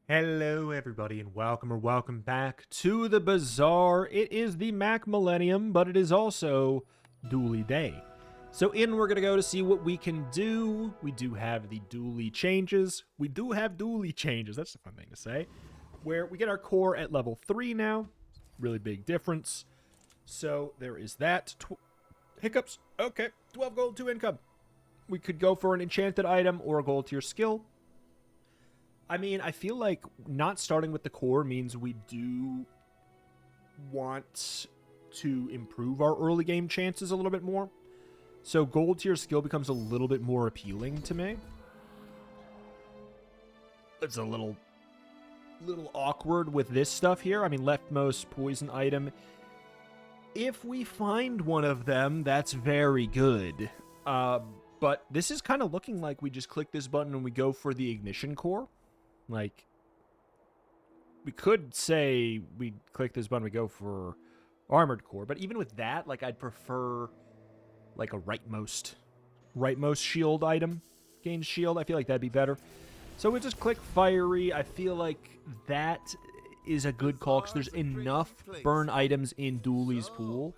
Hello everybody and welcome back to the Bazaar. It is the Mac Millennium, but it is also Dually Day. So we're going to go to see what we can do. We do have the Dually changes. That's a fun thing to say. Where we get our core at level 3 now. Really big difference. So there is that. Hiccups. Okay. 12 gold, 2 income. We could go for an enchanted item or a gold tier skill. I mean, I feel like not starting with the core means we do want to improve our early game chances a little bit more. So gold tier skill becomes a little bit more appealing to me. It's a little awkward with this stuff here. I mean, leftmost poison item. If we find one of them, that's very good. But this is kind of looking like we just click this button and we go for the ignition core. Like, we could say we click this button, we go for armored core, but even with that, like, I'd prefer, like, a rightmost shield item, gains shield. I feel like that'd be better. So we just click fiery. I feel like that is a good call, because there's enough burn items in Dually's pool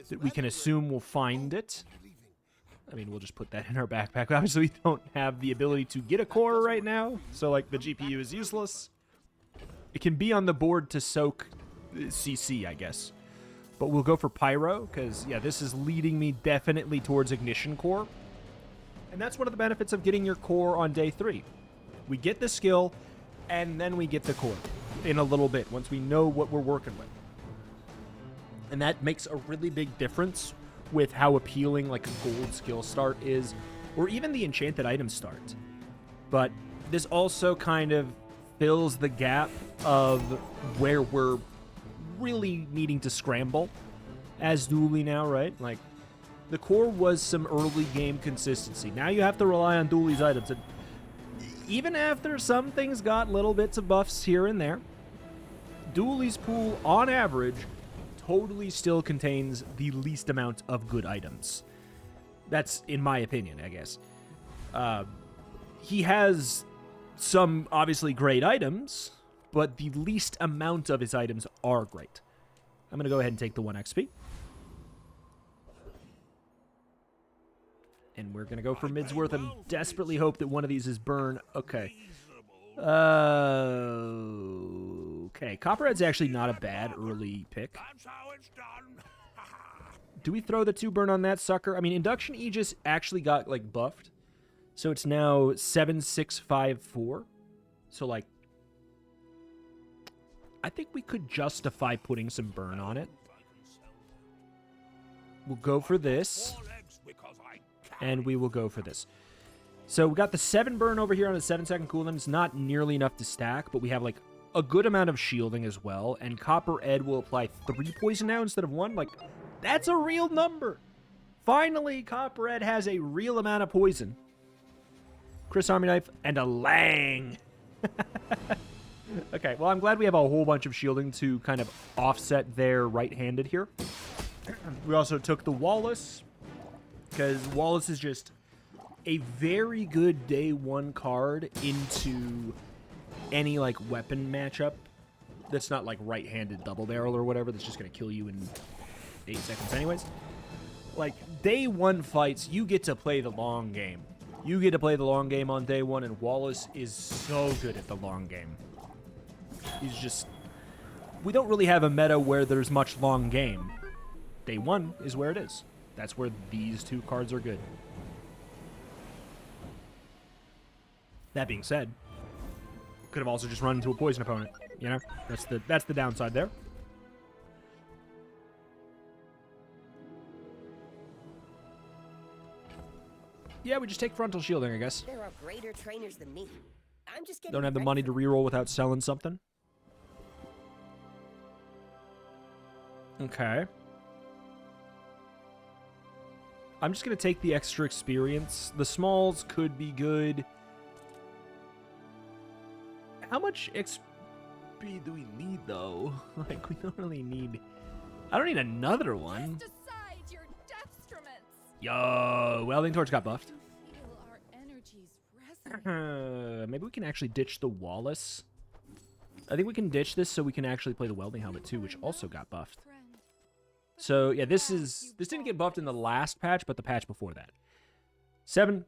that we can assume we'll find it. I mean, we'll just put that in our backpack. Obviously, we don't have the ability to get a core right now, so, like, the GPU is useless. It can be on the board to soak CC, I guess. But we'll go for Pyro, because, yeah, this is leading me definitely towards Ignition Core. And that's one of the benefits of getting your core on day 3. We get the skill, and then we get the core in a little bit, once we know what we're working with. And that makes a really big difference with how appealing, like, a gold skill start is, or even the enchanted item start. But this also kind of fills the gap of where we're really needing to scramble as Dually now, right? Like, the core was some early game consistency. Now you have to rely on Dually's items. And even after some things got little bits of buffs here and there, Dually's pool, on average, totally still contains the least amount of good items. That's in my opinion, I guess. He has some obviously great items, but the least amount of his items are great. I'm going to go ahead and take the 1 XP. And we're going to go for Midsworth and desperately hope that one of these is burn. Okay. Okay, Copperhead's actually not a bad early pick. Do we throw the 2 burn on that sucker? I mean, Induction Aegis actually got, like, buffed. So it's now 7654. So, like, I think we could justify putting some burn on it. We'll go for this. And we will go for this. So we got the 7 burn over here on a 7-second cooldown. It's not nearly enough to stack, but we have, like, a good amount of shielding as well. And Copper Ed will apply 3 poison now instead of 1. Like, that's a real number. Finally, Copper Ed has a real amount of poison. Chris Army Knife and a Lang. Okay, well, I'm glad we have a whole bunch of shielding to kind of offset their right-handed here. We also took the Wallace, because Wallace is just a very good day 1 card into any, like, weapon matchup that's not, like, right-handed double barrel or whatever that's just going to kill you in 8 seconds anyways. Like, day 1 fights, you get to play the long game. You get to play the long game on day 1, and Wallace is so good at the long game. He's just... We don't really have a meta where there's much long game. Day 1 is where it is. That's where these 2 cards are good. That being said, could have also just run into a poison opponent, you know? That's the downside there. Yeah, we just take frontal shielding, I guess. There are greater trainers than me. I'm just getting Don't have the money to reroll without selling something. Okay. I'm just going to take the extra experience. The smalls could be good. How much XP do we need, though? Like, we don't really need... I don't need another one. Yo, Welding Torch got buffed. Feel our energies resonate. Maybe we can actually ditch the Wallace I think we can ditch this so we can actually play the welding helmet too, which also got buffed. So yeah, this didn't get buffed in the last patch, but the patch before that. 7,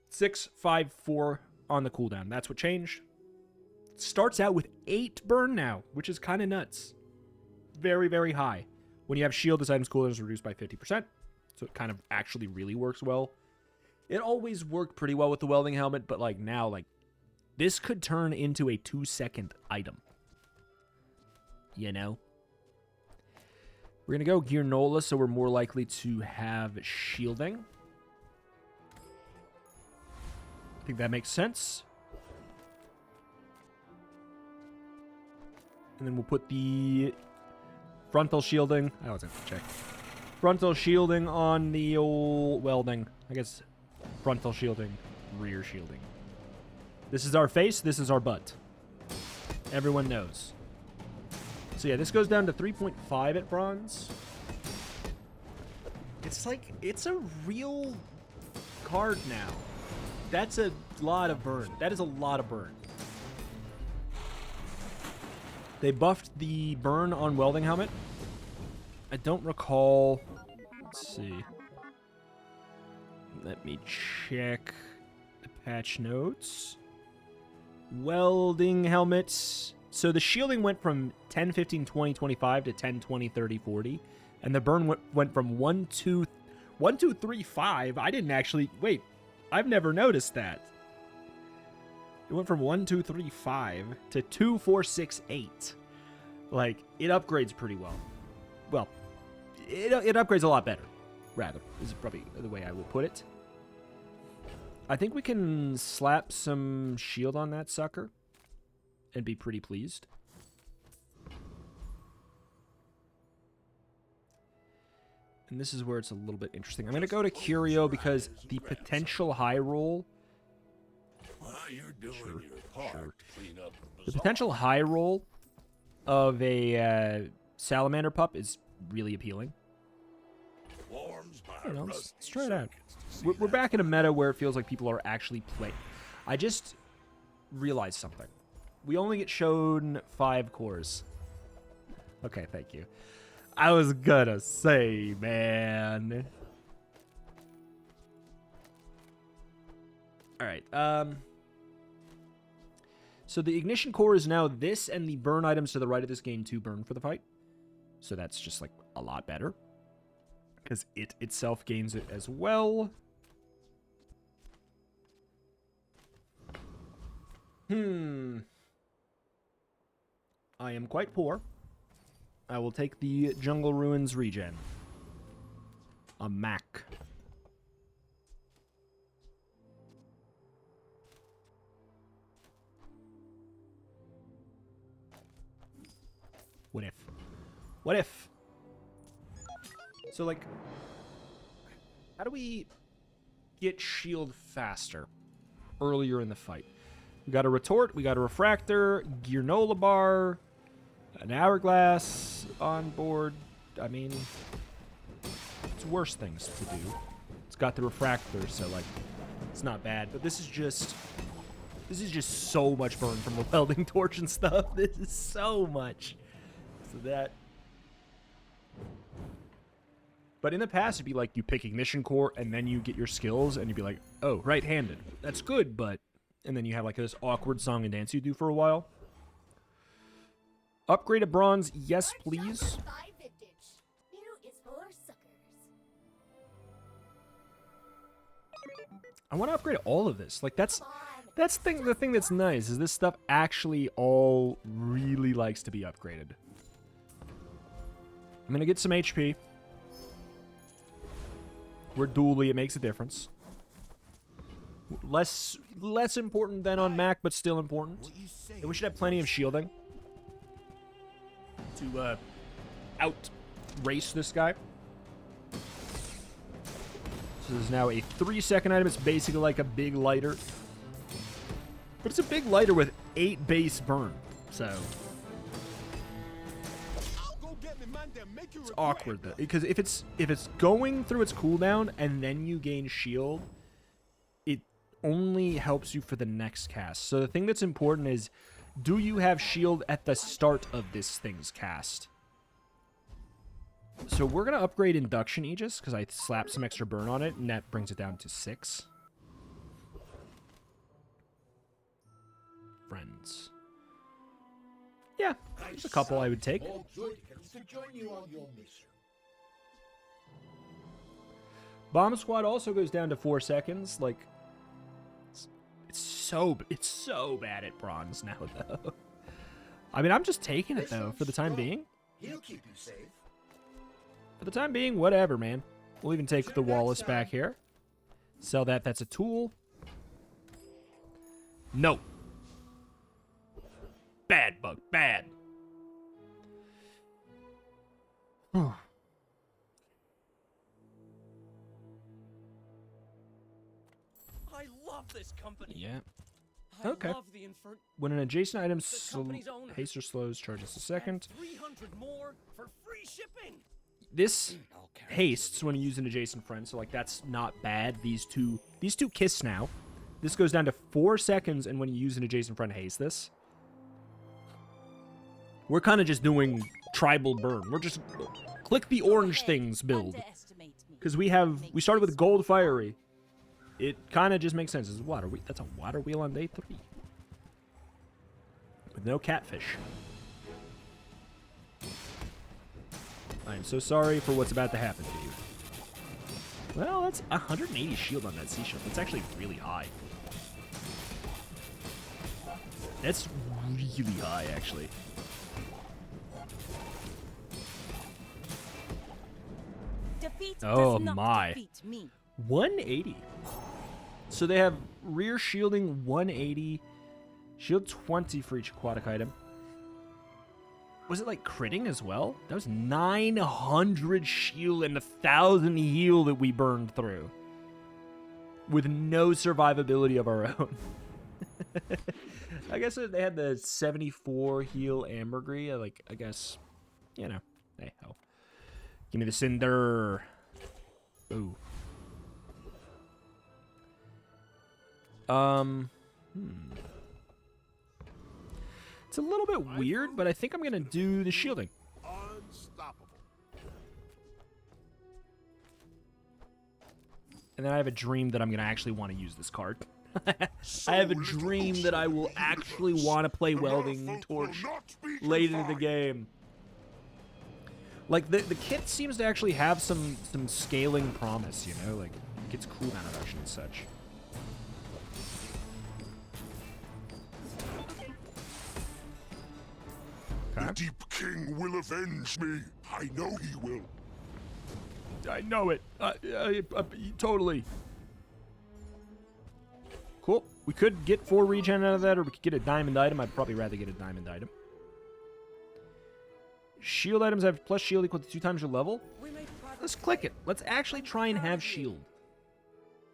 6, 5, 4 on the cooldown. That's what changed. Starts out with 8 burn now, which is kind of nuts. Very, very high. When you have shield, this item's cooldown is reduced by 50%. So it kind of actually really works well. It always worked pretty well with the welding helmet, but like now, like this could turn into a 2-second item. You know? We're going to go Gearnola, so we're more likely to have shielding. I think that makes sense. And then we'll put the frontal shielding. I always have to check. Frontal shielding on the old welding. I guess frontal shielding, rear shielding. This is our face. This is our butt. Everyone knows. So yeah, this goes down to 3.5 at bronze. It's like, it's a real card now. That's a lot of burn. That is a lot of burn. They buffed the burn on welding helmet. I don't recall. Let's see. Let me check the patch notes. Welding helmets. So the shielding went from 10, 15, 20, 25 to 10, 20, 30, 40. And the burn went from 1, 2, 3, 5. I didn't actually... Wait. I've never noticed that. It went from 1, 2, 3, 5 to 2, 4, 6, 8. Like, it upgrades pretty well. Well, it upgrades a lot better, rather, is probably the way I would put it. I think we can slap some shield on that sucker and be pretty pleased. And this is where it's a little bit interesting. I'm going to go to Curio because the potential high roll... Sure. The potential high roll of a salamander pup is really appealing. I don't know, let's try it out. We're back in a meta where it feels like people are actually playing. I just realized something. We only get shown 5 cores. Okay, thank you. I was gonna say, man. Alright, so the ignition core is now this, and the burn items to the right of this gain 2 burn for the fight. So that's just, like, a lot better. Because it itself gains it as well. I am quite poor. I will take the Jungle Ruins regen. A Mac. What if? What if? So, like, how do we get shield faster earlier in the fight? We got a retort, we got a refractor, Gearnola bar, an hourglass on board. I mean, it's worse things to do. It's got the refractor, so, like, it's not bad. But this is just so much burn from the welding torch and stuff. This is so much. So that... But in the past, it'd be like you pick Ignition Core, and then you get your skills, and you'd be like, oh, right-handed. That's good, but... And then you have like this awkward song and dance you do for a while. Upgraded bronze, yes, please. I want to upgrade all of this. Like, that's the thing that's nice, is this stuff actually all really likes to be upgraded. I'm going to get some HP. We're dually, it makes a difference. Less important than on Mac, but still important. And we should have plenty of shielding to out-race this guy. So there's now a 3-second item. It's basically like a big lighter. But it's a big lighter with 8 base burn, so... It's awkward, though, because if it's going through its cooldown and then you gain shield, it only helps you for the next cast. So the thing that's important is Do you have shield at the start of this thing's cast? So we're going to upgrade Induction Aegis, because I slapped some extra burn on it, and that brings it down to 6. Friends. Yeah, there's a couple I would take. Bomb Squad also goes down to 4 seconds. Like, it's so bad at bronze now, though. I mean, I'm just taking it, though, for the time being. He'll keep you safe. For the time being, whatever, man. We'll even take the Wallace back here. Sell that. That's a tool. No. Bad, Bug. Bad. I love this company. Yeah. I Okay. love the When an adjacent item company's owner. haste or slows, charges a second. 300 more for free shipping. This hastes when you use an adjacent friend, so like that's not bad. These two kiss now. This goes down to 4 seconds, and when you use an adjacent friend, haste this. We're kind of just doing tribal burn. We're just click the orange things build. Because we started with gold fiery. It kind of just makes sense. It's water. That's a water wheel on day 3. With no catfish. I'm so sorry for what's about to happen to you. Well, that's 180 shield on that sea ship. That's actually really high. That's really high, actually. Oh my. 180. So they have rear shielding 180, shield 20 for each aquatic item. Was it like critting as well? That was 900 shield and 1,000 heal that we burned through. With no survivability of our own. I guess they had the 74 heal ambergris. Like, I guess, you know, hey ho. Give me the cinder. Ooh. It's a little bit weird, but I think I'm gonna do the shielding. Unstoppable. And then I have a dream that I'm gonna actually want to use this card. I have a dream that I will actually want to play Welding Torch late into the game. Like, the kit seems to actually have some scaling promise, you know? Like, it gets cooldown reduction and such. The Deep King will avenge me. I know he will. I know it. Totally. Cool. We could get 4 regen out of that, or we could get a diamond item. I'd probably rather get a diamond item. Shield items have plus shield equal to 2 times your level. Let's click it. Let's actually try and have shield.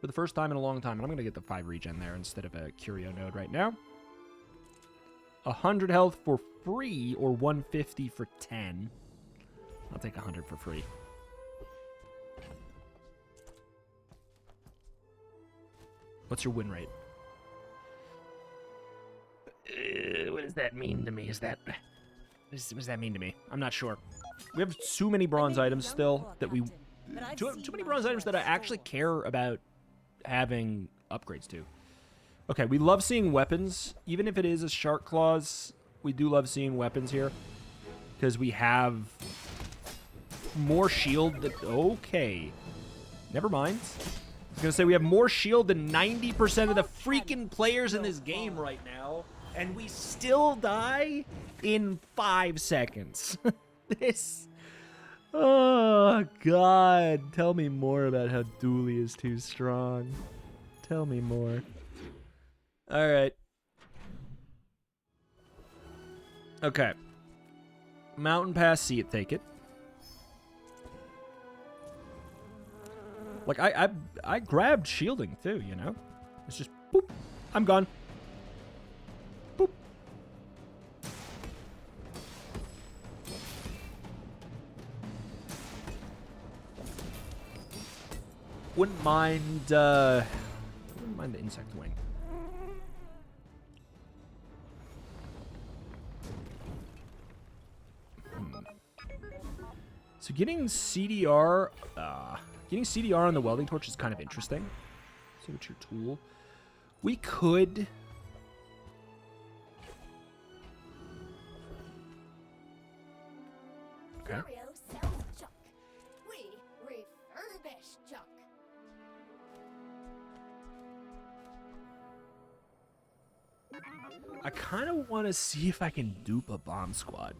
For the first time in a long time. And I'm going to get the 5 regen there instead of a curio node right now. 100 health for free, or 150 for 10. I'll take 100 for free. What's your win rate? What does that mean to me? What does that mean to me? I'm not sure. We have too many bronze items still that we... Too many bronze items that I actually care about having upgrades to. Okay, we love seeing weapons. Even if it is a shark claws, we do love seeing weapons here. Because we have more shield than... Okay. Never mind. I was going to say we have more shield than 90% of the freaking players in this game right now. And we still die in 5 seconds. This... Oh, God. Tell me more about how Dooley is too strong. Tell me more. All right. Okay. Mountain Pass, see it, take it. Like, I grabbed shielding, too, you know? It's just, boop, I'm gone. Boop. Wouldn't mind the insect wing. So getting CDR on the welding torch is kind of interesting. So what's your tool? We could... Okay. Curio sells junk. We refurbish junk. I kind of want to see if I can dupe a bomb squad,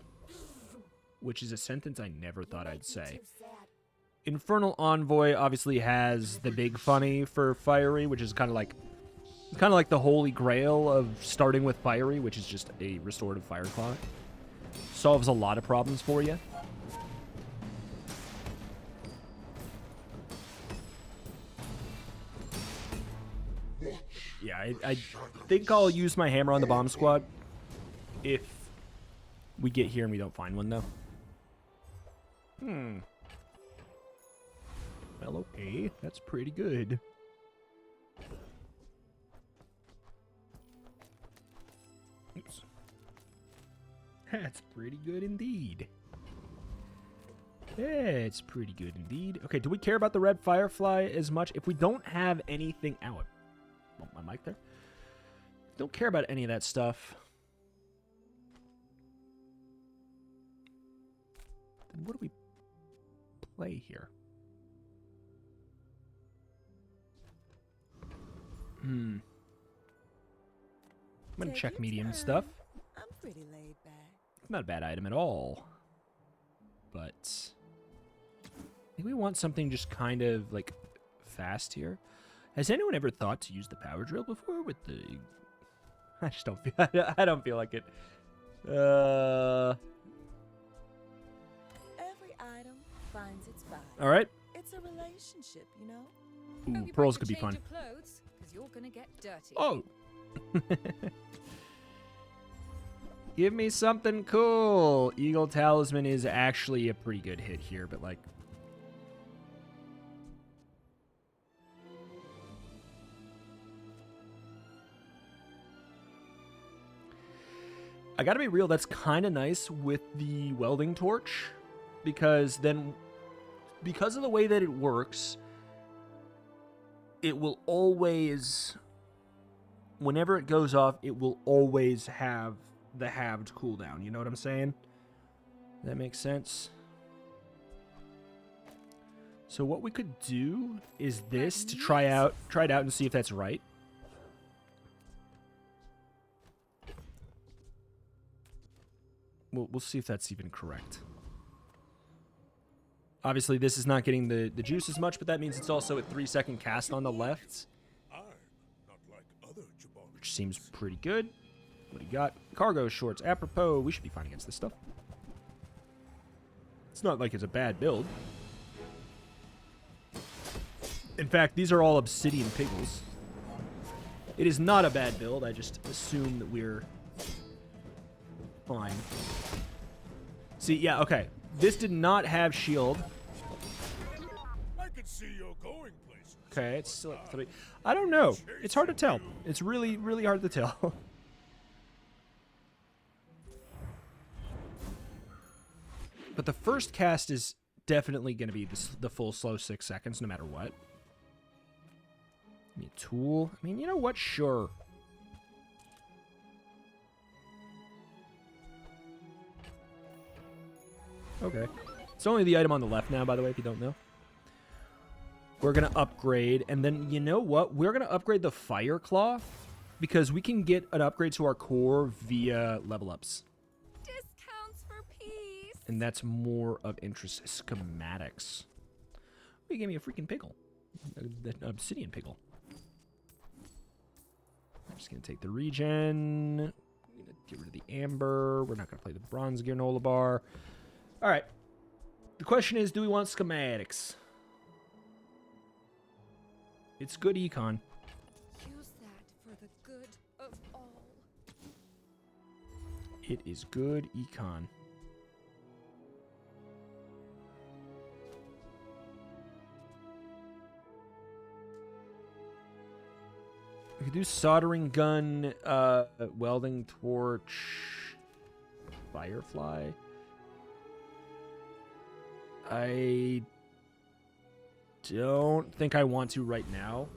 which is a sentence I never thought I'd say. Too sad. Infernal Envoy obviously has the big funny for Fiery, which is kind of like the holy grail of starting with Fiery, which is just a restorative fire clock. Solves a lot of problems for you. Yeah, I think I'll use my hammer on the bomb squad if we get here and we don't find one, though. Well, okay, that's pretty good. Oops. That's pretty good indeed. It's pretty good indeed. Okay, do we care about the red firefly as much? If we don't have anything out... Bump my mic there. Don't care about any of that stuff. Then what do we play here? I'm gonna Take check your medium time. stuff. I'm pretty laid back. Not a bad item at all. But I think we want something just kind of like fast here. Has anyone ever thought to use the power drill before with the... I just don't feel... I don't feel like it. Every item finds its vibe. All right. It's a relationship, you know? Ooh, Hope you pearls brought could be your fun. change of clothes, 'cause you're gonna get dirty. Oh! Give me something cool. Eagle Talisman is actually a pretty good hit here, but like... I gotta be real, that's kind of nice with the welding torch, because then, because of the way that it works, it will always, whenever it goes off, it will always have the halved cooldown. You know what I'm saying? That makes sense. So what we could do is this to try it out and see if that's right. We'll see if that's even correct. Obviously, this is not getting the juice as much, but that means it's also a 3-second cast on the left, I'm not like other Jabari. which seems pretty good. What do you got? Cargo shorts. Apropos, we should be fine against this stuff. It's not like it's a bad build. In fact, these are all obsidian piggles. It is not a bad build. I just assume that we're fine. See, yeah, okay. This did not have shield. I could see you're going places. Okay, it's still at 3. I don't know. It's hard to tell. It's really, really hard to tell. But the first cast is definitely going to be the full slow 6 seconds, no matter what. Give me a tool. I mean, you know what? Sure. Okay. It's only the item on the left now, by the way, if you don't know. We're going to upgrade. And then, you know what? We're going to upgrade the Fire Claw because we can get an upgrade to our core via level ups. Discounts for peace. And that's more of interest. Schematics. Oh, you gave me a freaking pickle. An obsidian pickle. I'm just going to take the regen. I'm going to get rid of the amber. We're not going to play the bronze granola bar. All right. The question is, do we want schematics? It's good econ. Use that for the good of all. It is good econ. We could do soldering gun, welding torch, firefly. I don't think I want to right now.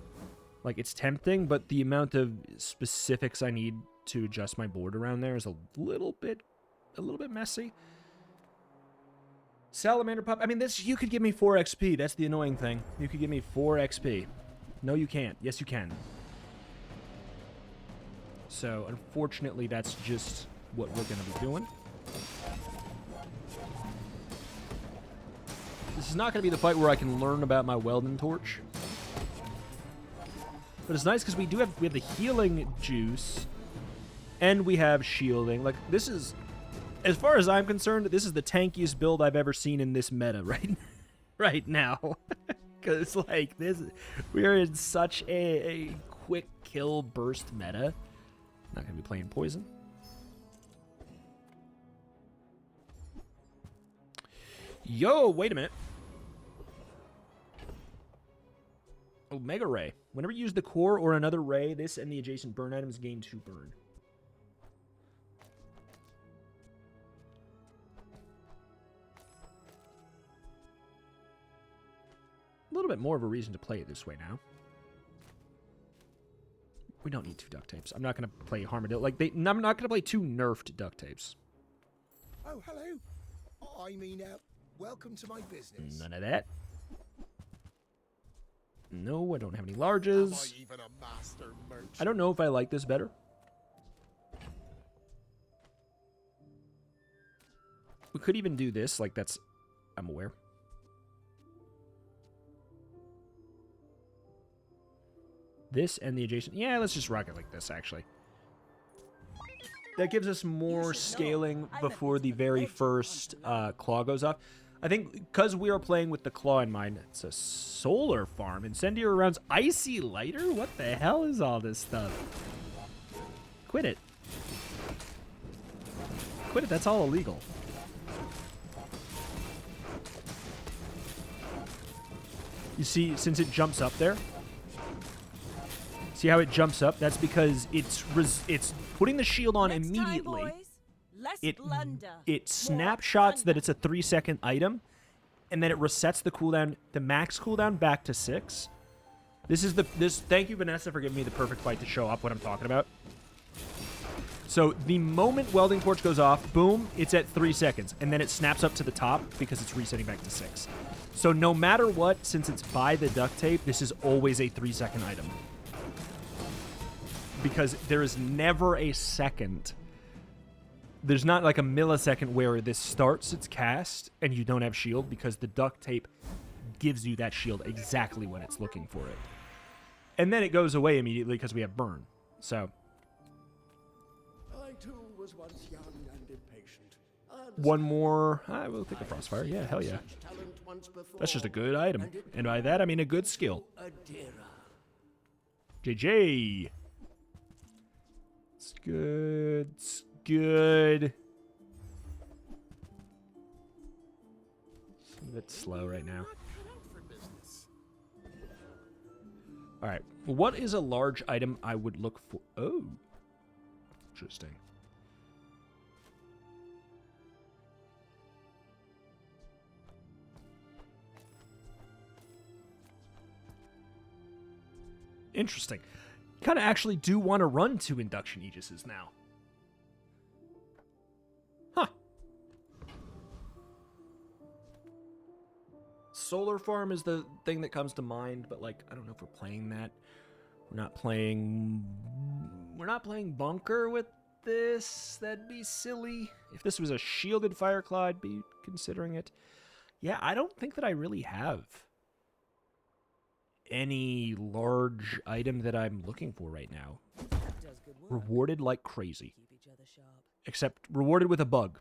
Like, it's tempting, but the amount of specifics I need to adjust my board around there is a little bit messy. Salamander pup. I mean, this, you could give me 4 XP. That's the annoying thing. You could give me 4 XP. No, you can't. Yes, you can. So, unfortunately, that's just what we're going to be doing. This is not going to be the fight where I can learn about my Welding torch. But it's nice because we have the healing juice, and we have shielding. Like, this is, as far as I'm concerned, this is the tankiest build I've ever seen in this meta right now. Because, like, we're in such a quick kill burst meta. Not going to be playing poison. Yo, wait a minute. Omega Ray. Whenever you use the core or another ray, this and the adjacent burn items gain 2 burn. A little bit more of a reason to play it this way now. We don't need 2 duct tapes. I'm not going to play Armadillo. Like, I'm not going to play 2 nerfed duct tapes. Oh, hello. I mean, welcome to my business. None of that. No, I don't have any larges. Am I even a master merchant? I don't know if I like this better. We could even do this. Like, that's... I'm aware. This and the adjacent... Yeah, let's just rock it like this, actually. That gives us more scaling before the very first claw goes off. I think because we are playing with the claw in mind, it's a solar farm. Incendiary rounds. Icy lighter? What the hell is all this stuff? Quit it. Quit it. That's all illegal. You see, since it jumps up there, see how it jumps up? That's because it's putting the shield on immediately. It snapshots that it's a 3-second item, and then it resets the cooldown, the max cooldown, back to 6. Thank you, Vanessa, for giving me the perfect fight to show up what I'm talking about. So the moment Welding Torch goes off, boom, it's at 3 seconds, and then it snaps up to the top because it's resetting back to 6. So no matter what, since it's by the duct tape, this is always a 3-second item. Because there is never a second. There's not like a millisecond where this starts its cast and you don't have shield, because the duct tape gives you that shield exactly when it's looking for it. And then it goes away immediately because we have burn. So. I too was once young and impatient. One more. I will take a Frostfire. Yeah, hell yeah. That's just a good item. And by that, I mean a good skill. JJ. It's good. It's good. It's a bit slow right now. All right. What is a large item I would look for? Oh. Interesting. Interesting. Kind of actually do want to run 2 induction Aegises now. Huh. Solar Farm is the thing that comes to mind, but like, I don't know if we're playing that. We're not playing Bunker with this. That'd be silly. If this was a shielded Fireclaw, I'd be considering it. Yeah, I don't think that I really have any large item that I'm looking for right now. Rewarded like crazy. Except rewarded with a bug.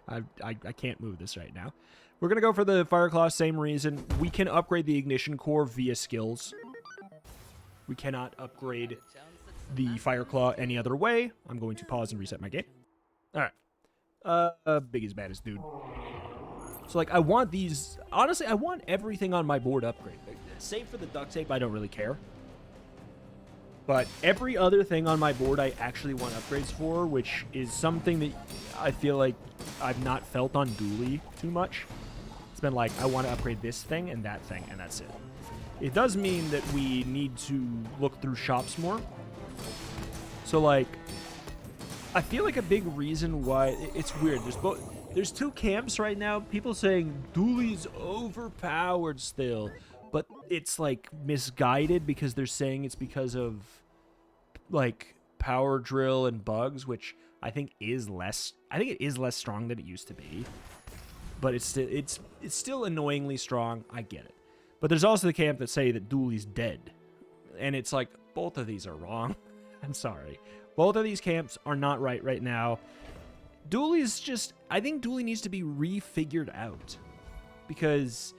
I can't move this right now. We're going to go for the Fireclaw, same reason. We can upgrade the Ignition Core via skills. We cannot upgrade the Fireclaw any other way. I'm going to pause and reset my game. Alright. Biggie's baddest dude. So, like, I want these... Honestly, I want everything on my board upgraded. Save for the duct tape, I don't really care. But every other thing on my board I actually want upgrades for, which is something that I feel like I've not felt on Dooley too much. It's been like, I want to upgrade this thing, and that's it. It does mean that we need to look through shops more. So, like, I feel like a big reason why... It's weird. There's two camps right now. People saying Dooley's overpowered still. But it's, like, misguided because they're saying it's because of, like, power drill and bugs, which I think is less... I think it is less strong than it used to be. But it's still annoyingly strong. I get it. But there's also the camp that say that Dooley's dead. And it's like, both of these are wrong. I'm sorry. Both of these camps are not right now. Dooley's just... I think Dooley needs to be refigured out. Because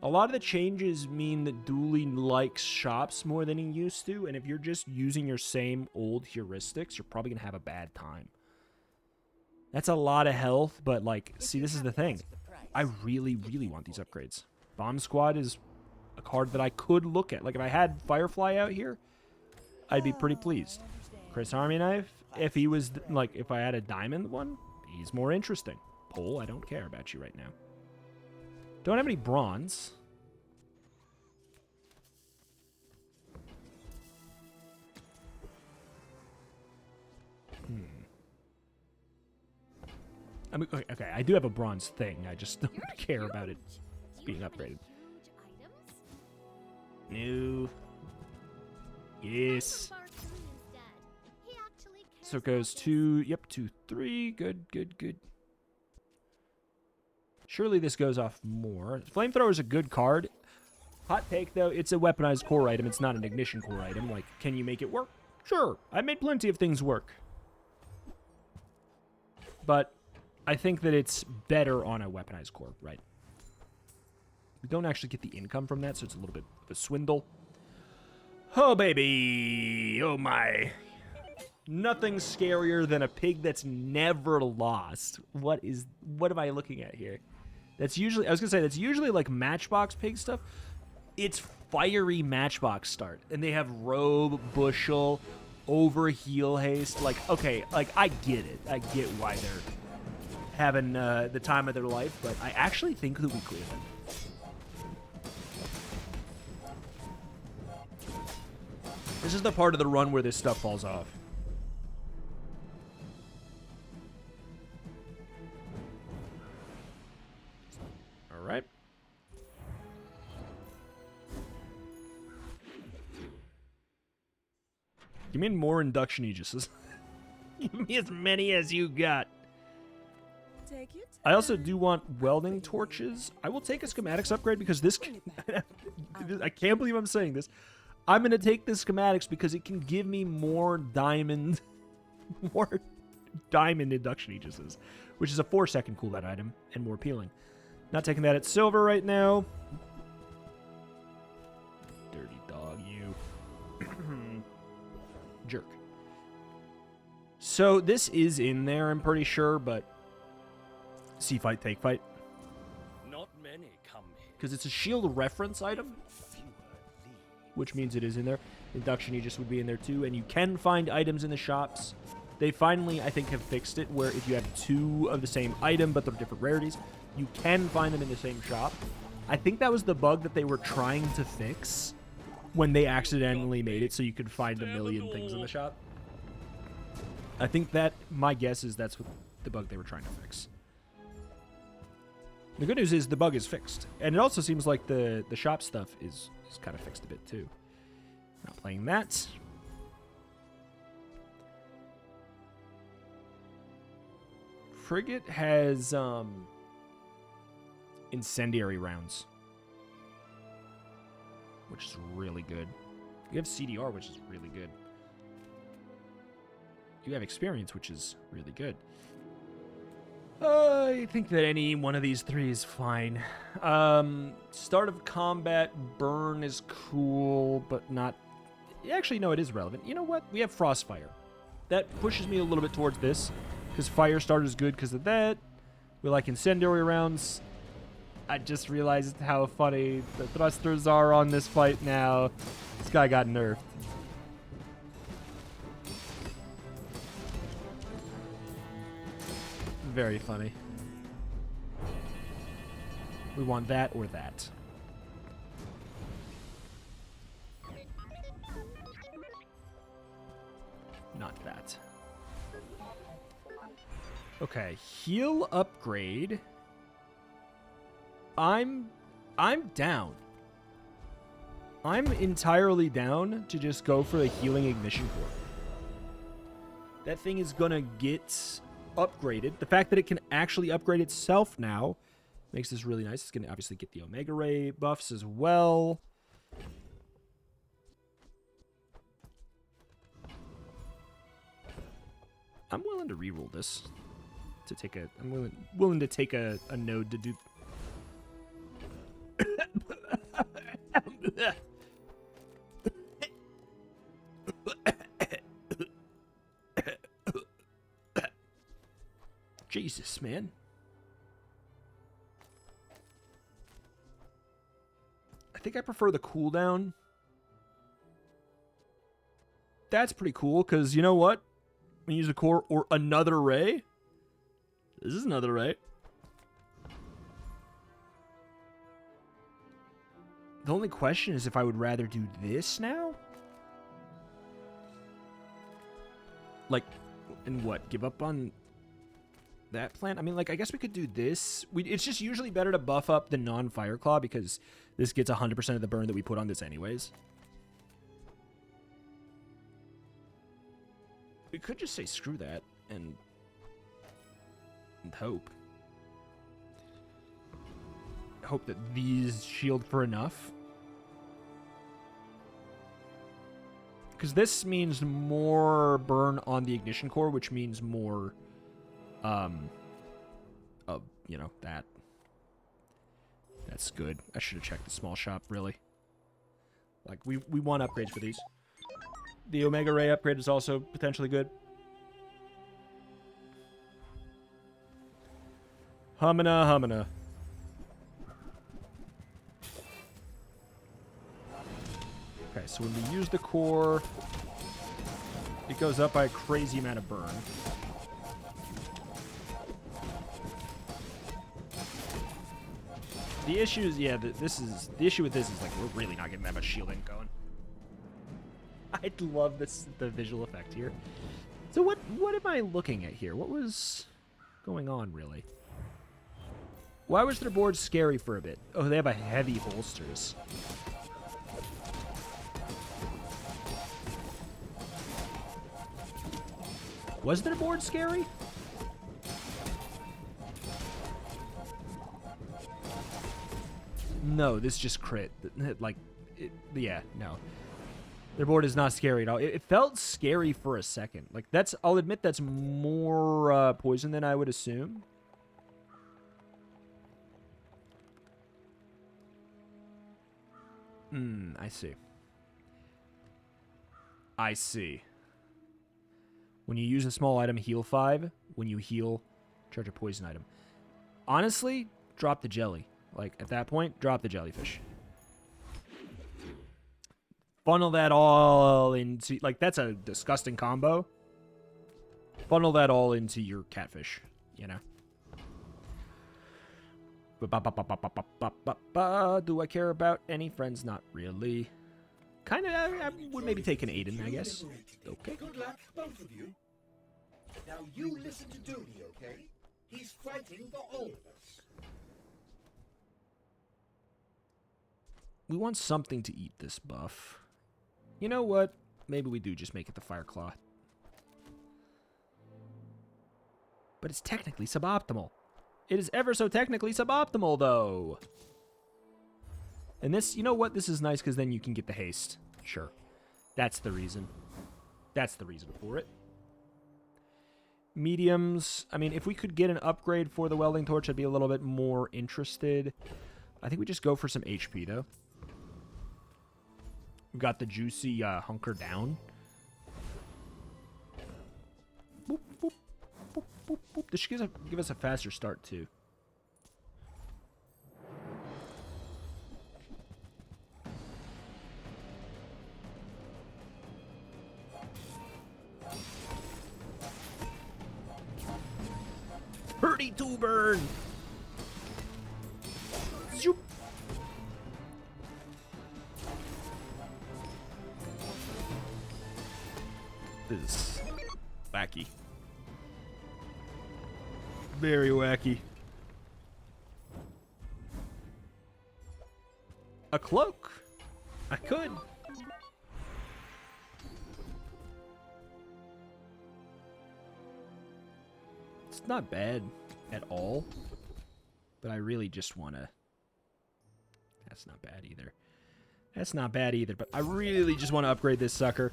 a lot of the changes mean that Dooley likes shops more than he used to. And if you're just using your same old heuristics, you're probably going to have a bad time. That's a lot of health, but, like, see, this is the thing. I really, really want these upgrades. Bomb Squad is a card that I could look at. Like, if I had Firefly out here, I'd be pretty pleased. Chris Army Knife, if he was, like, if I had a diamond one, he's more interesting. Pole, I don't care about you right now. Don't have any bronze. I mean, okay, I do have a bronze thing. I just don't care about it being upgraded. New. Yes. So it goes 2, yep, 2, 3. Good. Surely this goes off more. Flamethrower is a good card. Hot take, though, it's a weaponized core item. It's not an ignition core item. Like, can you make it work? Sure. I made plenty of things work. But I think that it's better on a weaponized core, right? We don't actually get the income from that, so it's a little bit of a swindle. Oh, baby. Oh, my. Nothing scarier than a pig that's never lost. What am I looking at here? That's usually, I was going to say, that's usually like Matchbox pig stuff. It's fiery Matchbox start. And they have robe, bushel, over heel haste. Like, okay, like, I get it. I get why they're having the time of their life, but I actually think that we clear them. This is the part of the run where this stuff falls off. All right. Give me more induction aegises. Give me as many as you got. Take your time. I also do want welding torches. I will take a schematics upgrade because this... I can't believe I'm saying this. I'm going to take the schematics because it can give me more diamond induction aegises, which is a 4-second cooldown item and more appealing. Not taking that at silver right now. Dirty dog, you. Jerk. So this is in there, I'm pretty sure, but see fight, take fight. Not many come here. Because it's a shield reference item, which means it is in there. Induction Aegis would be in there too, and you can find items in the shops. They finally, I think, have fixed it where if you have 2 of the same item but they're different rarities, you can find them in the same shop. I think that was the bug that they were trying to fix when they accidentally made it so you could find a million things in the shop. I think that, my guess is that's what the bug they were trying to fix. The good news is the bug is fixed. And it also seems like the shop stuff is kind of fixed a bit too. Not playing that. Frigate has incendiary rounds, which is really good. You have CDR, which is really good. You have experience, which is really good. I think that any one of these 3 is fine. Start of combat, burn is cool, but not... Actually, no, it is relevant. You know what? We have Frostfire. That pushes me a little bit towards this, because Firestarter is good because of that. We like incendiary rounds. I just realized how funny the thrusters are on this fight now. This guy got nerfed. Very funny. We want that or that. Not that. Okay, heal upgrade. I'm down. I'm entirely down to just go for the healing ignition core. That thing is gonna get upgraded. The fact that it can actually upgrade itself now makes this really nice. It's gonna obviously get the Omega Ray buffs as well. I'm willing to reroll this. To take a, I'm willing to take a node to do. Jesus, man. I think I prefer the cooldown. That's pretty cool, because you know what? When you use a core or another ray. This is another ray. The only question is if I would rather do this now? Like, and what? Give up on that plan? I mean, like, I guess we could do this. It's just usually better to buff up the non-Fireclaw because this gets 100% of the burn that we put on this anyways. We could just say screw that and hope. Hope that these shield for enough. Because this means more burn on the ignition core, which means more, you know, that. That's good. I should have checked the small shop, really. Like, we want upgrades for these. The Omega Ray upgrade is also potentially good. Humana, humana. Okay, so when we use the core, it goes up by a crazy amount of burn. The issue is, yeah, the issue with this is, like, we're really not getting that much shielding going. I love this, the visual effect here. So what am I looking at here? What was going on, really? Why was their board scary for a bit? Oh, they have a heavy holsters. Was their board scary? No, this just crit. Like, yeah, no. Their board is not scary at all. It felt scary for a second. Like, that's, I'll admit that's more poison than I would assume. I see. I see. When you use a small item, heal 5. When you heal, charge a poison item. Honestly, drop the jelly. Like, at that point, drop the jellyfish. Funnel that all into... Like, that's a disgusting combo. Funnel that all into your catfish, you know? Do I care about any friends? Not really. Kind of, I would maybe take an Aiden, I guess. Okay. Good luck, both of you. Now you listen to Doody, okay? He's fighting for all of us. We want something to eat this buff. You know what? Maybe we do just make it the Fireclaw. But it's technically suboptimal. It is ever so technically suboptimal, though. And this, you know what? This is nice because then you can get the haste. Sure. That's the reason. That's the reason for it. Mediums. I mean, if we could get an upgrade for the Welding Torch, I'd be a little bit more interested. I think we just go for some HP, though. We've got the juicy Hunker Down. Boop, boop, boop, boop, boop. This should give us a faster start, too. Purdy to burn! wacky. Very wacky. A cloak. I could. It's not bad at all, but I really just want to... That's not bad either. That's not bad either, but I really just want to upgrade this sucker.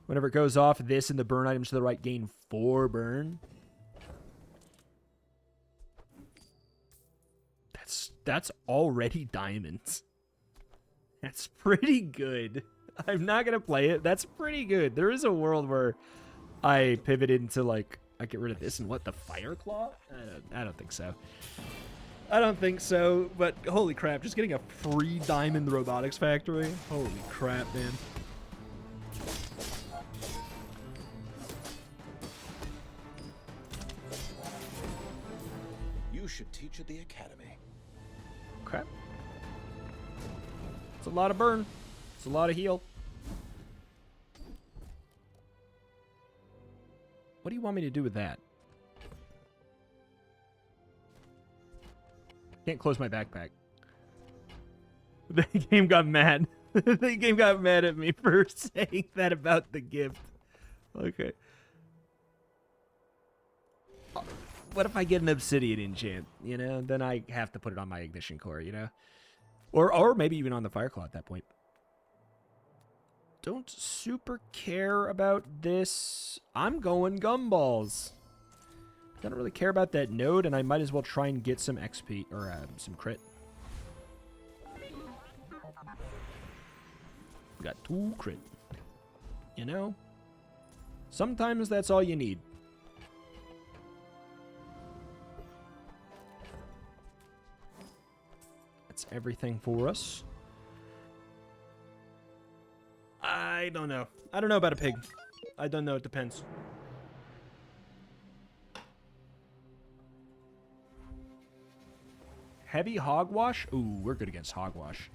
Whenever it goes off, this and the burn items to the right gain 4 burn. That's already diamonds. That's pretty good. I'm not going to play it. That's pretty good. There is a world where I pivot into, like, I get rid of this and what, the Fire Claw? I don't think so. I don't think so, but holy crap, just getting a free diamond robotics factory. Holy crap, man. You should teach at the academy. Crap. It's a lot of burn. It's a lot of heal. What do you want me to do with that? Can't close my backpack. The game got mad. The game got mad at me for saying that about the gift. Okay. What if I get an obsidian enchant? You know, then I have to put it on my ignition core, you know? Or maybe even on the Fireclaw at that point. Don't super care about this. I'm going gumballs. I don't really care about that node, and I might as well try and get some XP, or some crit. Got 2 crit. You know? Sometimes that's all you need. That's everything for us. I don't know. I don't know about a pig. I don't know. It depends. Heavy hogwash? Ooh, we're good against hogwash.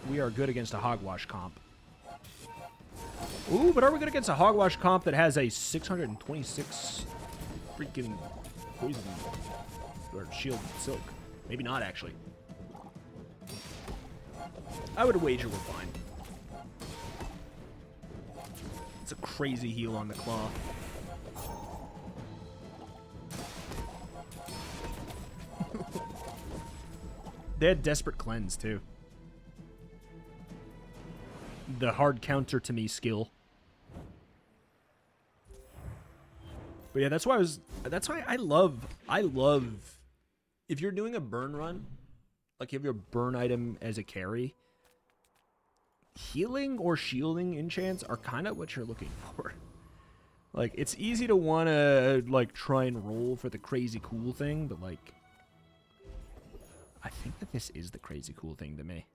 We are good against a hogwash comp. Ooh, but are we good against a hogwash comp that has a 626 freaking poison or shield silk? Maybe not, actually. I would wager we're fine. It's a crazy heal on the claw. They had Desperate Cleanse, too. The hard counter to me skill. But yeah, that's why I love, if you're doing a burn run, like you have your burn item as a carry, healing or shielding enchants are kind of what you're looking for. Like, it's easy to want to, like, try and roll for the crazy cool thing, but, like, I think that this is the crazy cool thing to me.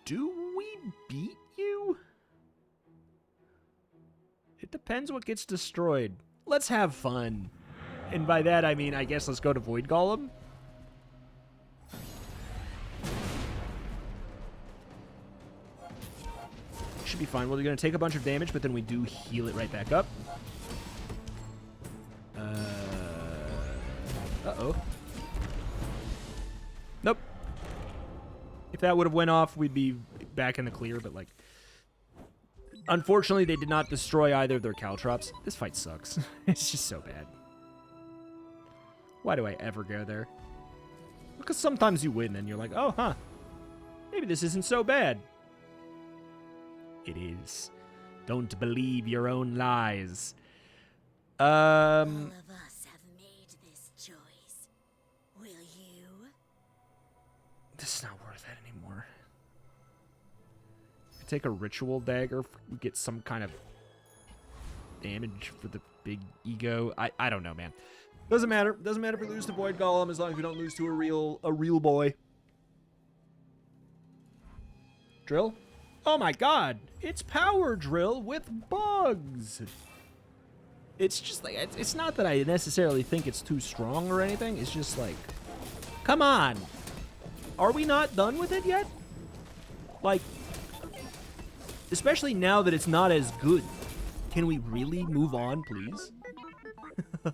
Do we beat you? It depends what gets destroyed. Let's have fun. And by that, I mean, I guess let's go to Void Golem. Should be fine. Well, we're going to take a bunch of damage, but then we do heal it right back up. Uh-oh. Nope. If that would have went off, we'd be back in the clear, but, like... Unfortunately, they did not destroy either of their caltrops. This fight sucks. It's just so bad. Why do I ever go there? Because sometimes you win and you're like, oh, huh. Maybe this isn't so bad. It is. Don't believe your own lies. All of us have made this choice. Will you? This is not worth it anymore. Take a ritual dagger, we get some kind of damage for the big ego. I don't know, man. Doesn't matter. Doesn't matter if we lose to Void Golem as long as we don't lose to a real boy. Drill? Oh my god! It's Power Drill with bugs! It's just like, it's not that I necessarily think it's too strong or anything. It's just like, come on! Are we not done with it yet? Like, Especially now that it's not as good. Can we really move on, please?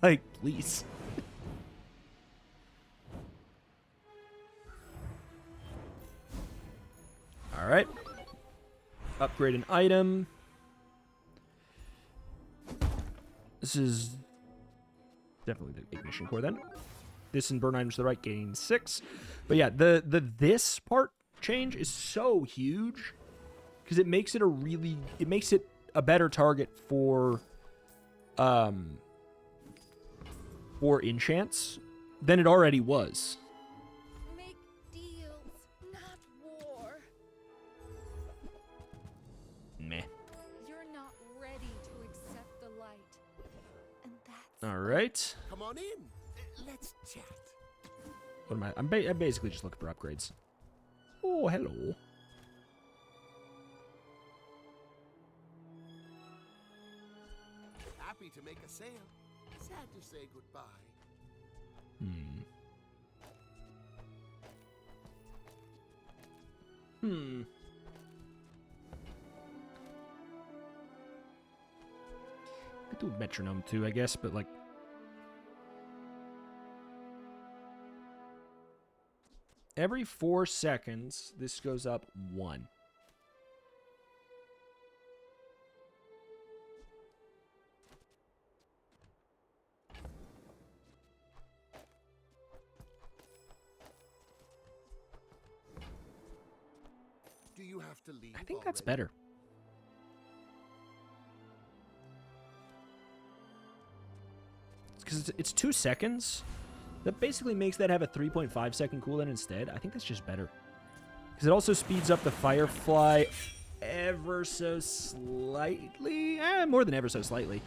Like, please. Alright. Upgrade an item. This is definitely the ignition core then. This and burn items to the right gain 6. But yeah, the this part change is so huge because it makes it a better target for enchants than it already was. Make deals, not war. Meh. You're not ready to accept the light. And that's All right. Come on in. Let's chat. What am I? I'm basically just looking for upgrades. Oh, hello. Happy to make a sale. Sad to say goodbye. Could do metronome too, I guess, but like. Every 4 seconds, this goes up 1. Do you have to leave? I think that's already? better. Because it's 2 seconds. That basically makes that have a 3.5 second cooldown instead. I think that's just better. Because it also speeds up the Firefly ever so slightly. More than ever so slightly.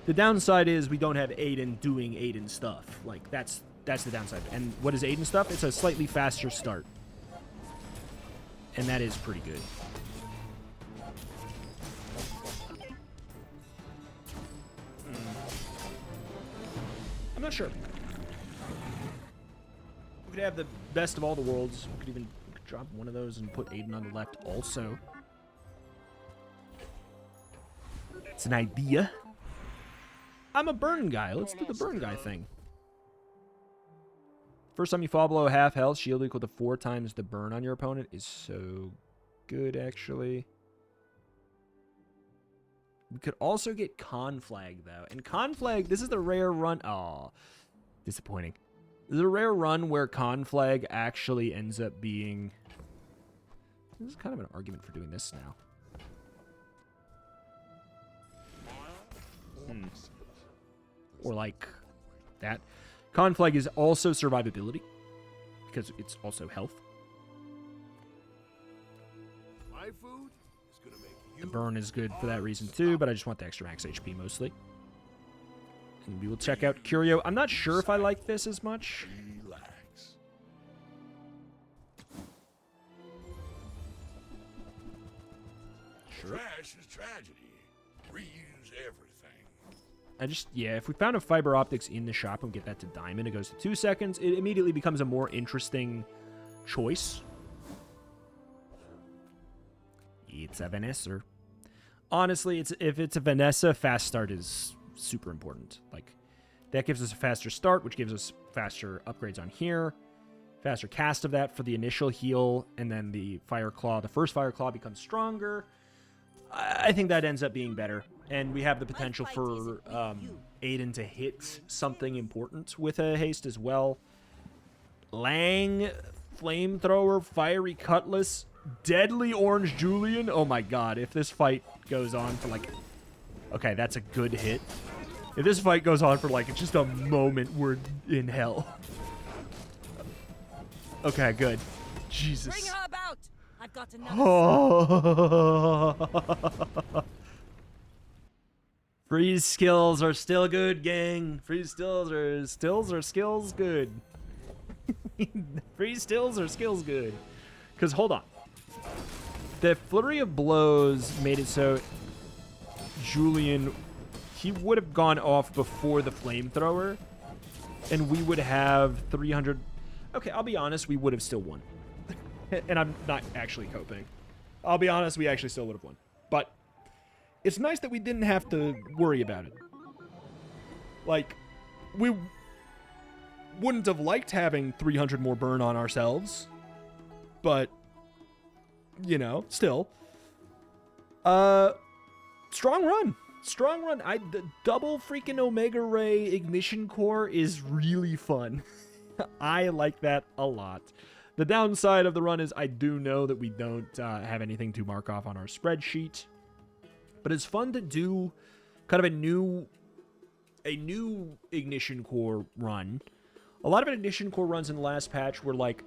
The downside is we don't have Aiden doing Aiden stuff. Like, that's the downside. And what is Aiden stuff? It's a slightly faster start. And that is pretty good. I'm not sure. We could have the best of all the worlds. We could even drop one of those and put Aiden on the left also. It's an idea. I'm a burn guy. Let's do the burn guy thing. First time you fall below half health, shield equal to 4 times the burn on your opponent is so good, actually. We could also get Conflag, though. And Conflag, this is the rare run. Aw, disappointing. This is a rare run where Conflag actually ends up being... This is kind of an argument for doing this now. Or like that. Conflag is also survivability, because it's also health. My food is gonna make you The burn is good for that reason too, but I just want the extra max HP mostly. And we will check out Curio. I'm not sure if I like this as much. Relax. Sure. Trash is tragedy. Reuse everything. Yeah, if we found a fiber optics in the shop and we get that to diamond, it goes to 2 seconds. It immediately becomes a more interesting choice. It's a Vanessa. Honestly, if it's a Vanessa, fast start is super important. Like, that gives us a faster start, which gives us faster upgrades on here. Faster cast of that for the initial heal, and then the Fire Claw. The first Fire Claw becomes stronger. I think that ends up being better. And we have the potential for Aiden to hit something important with a haste as well. Lang, Flamethrower, Fiery Cutlass, Deadly Orange Julian. Oh my god, if this fight goes on for like... Okay, that's a good hit. If this fight goes on for like just a moment, we're in hell. Okay, good. Jesus. Bring her about. I've got another. Oh. Freeze skills are still good, gang. Freeze stills are skills good. Freeze stills are skills good. Because hold on. The flurry of blows made it so Julian, he would have gone off before the flamethrower, and we would have 300. Okay, I'll be honest, we would have still won. And I'm not actually coping. I'll be honest, we actually still would have won. But it's nice that we didn't have to worry about it. Like, we wouldn't have liked having 300 more burn on ourselves, but, you know, still. Strong run. Strong run. The double freaking Omega Ray ignition core is really fun. I like that a lot. The downside of the run is I do know that we don't have anything to mark off on our spreadsheet. But it's fun to do kind of a new ignition core run. A lot of ignition core runs in the last patch were like,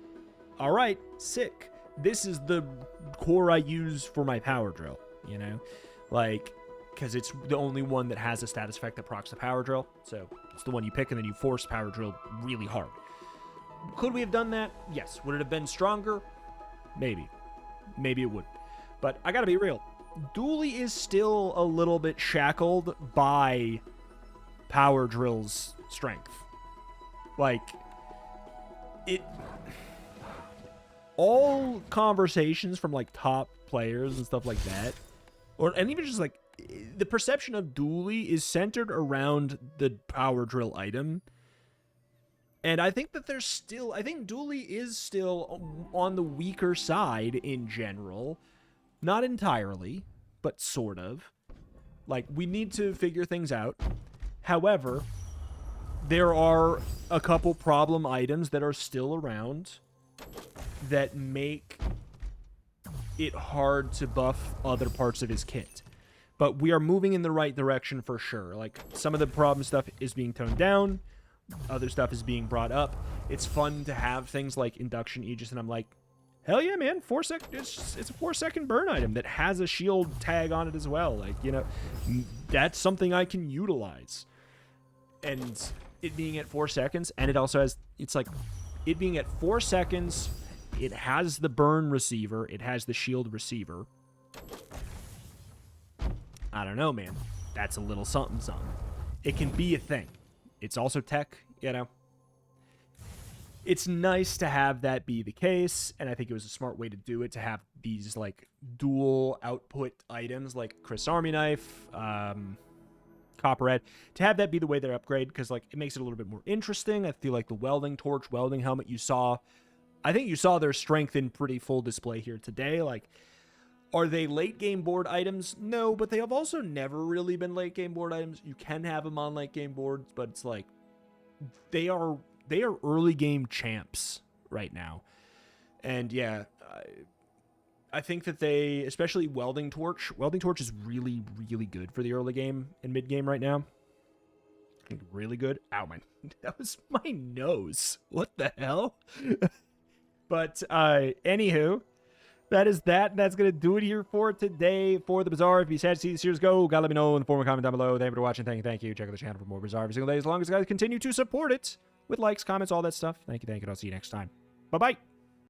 all right, sick. This is the core I use for my power drill, you know? Like, because it's the only one that has a status effect that procs the power drill. So it's the one you pick and then you force power drill really hard. Could we have done that? Yes. Would it have been stronger? Maybe. Maybe it would. But I gotta be real. Dooley is still a little bit shackled by power drill's strength. Like, all conversations from, like, top players and stuff like that, and even just, like, the perception of Dooley is centered around the power drill item. And I think that I think Dooley is still on the weaker side in general. Not entirely, but sort of. Like, we need to figure things out. However, there are a couple problem items that are still around that make it hard to buff other parts of his kit. But we are moving in the right direction for sure. Like, some of the problem stuff is being toned down. Other stuff is being brought up. It's fun to have things like Induction Aegis, and I'm like, hell yeah, man, 4 second. It's a 4-second burn item that has a shield tag on it as well. Like, you know, that's something I can utilize. And it being at 4 seconds, and it also has, it's like, it being at 4 seconds, it has the burn receiver, it has the shield receiver. I don't know, man. That's a little something. It can be a thing. It's also tech, you know. It's nice to have that be the case, and I think it was a smart way to do it, to have these, like, dual output items, like Chris Army Knife, Copperhead, to have that be the way they upgrade, because, like, it makes it a little bit more interesting. I feel like the Welding Torch, Welding Helmet I think you saw their strength in pretty full display here today. Like, are they late game board items? No, but they have also never really been late game board items. You can have them on late game boards, but it's like, they are early game champs right now. And yeah, I think that they, especially Welding Torch is really, really good for the early game and mid game right now. Really good. Ow, man. That was my nose. What the hell? But anywho, that is that. That's going to do it here for today for the Bazaar. If you sad to see the series go, gotta let me know in the form of a comment down below. Thank you for watching. Thank you. Check out the channel for more Bazaar every single day, as long as you guys continue to support it with likes, comments, all that stuff. Thank you. And I'll see you next time. Bye-bye.